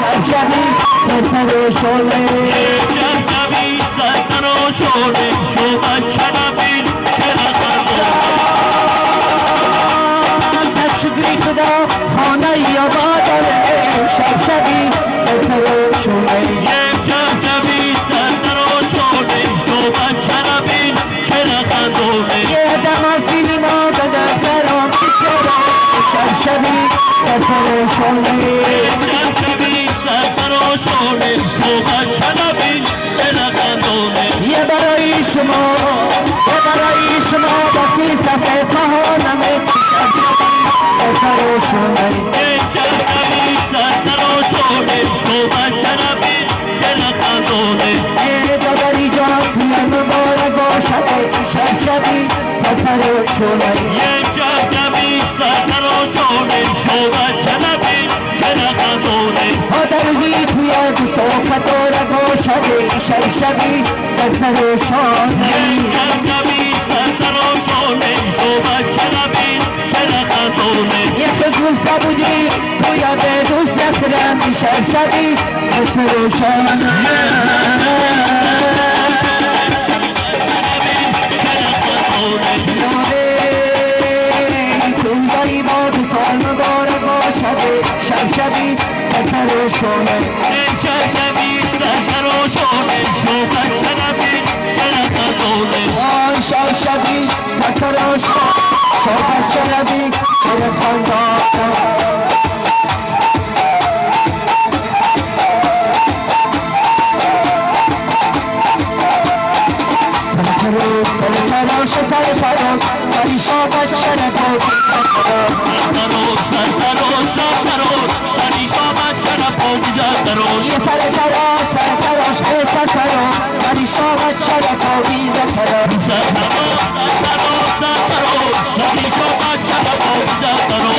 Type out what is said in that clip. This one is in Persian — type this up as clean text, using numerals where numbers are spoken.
شبشبی ستر و شعله شبشبی ستر و شعله شو بچه نبین چرا شکری خدا خانه یا باداره شبشبی ستر و شعله شبشبی ستر و شعله شو بچه نبین چرا خندونه یه دم فیلم ها به دفترم میکنه شبشبی ستر و شعله شبشبی ستر و شعله شو بچه نبین چرا خندونه یه برای شما وقتی صفحه خواهانمه شبشبی ستر و شعله شبشبی ستر و شعله شو بچه نبین چرا خندونه یه دادری جان توی مبارک باشد شبشبی ستر و شعله شبشبی ستر و شعله شو بچه نبین چرا خندونه آدرگی توی صحبت و رگاشد شبشبی ستر و شعله شبشبی ستر و شعله شو بچه نبین چرا خندونه یک گفته بودی توی به دوست نصرم شبشبی ستر و شعله شبشبی ستر و شعله شبشبی ستر و شعله شو بچه نبین چرا خندونه آن شبشبی ستر و شعله شو بچه نبین چرا خندونه سرتراش سرتراش سری شو بچه نبود سری شو بچه نبود یه سرتراش سری شو بچه نبود سری شو بچه نبود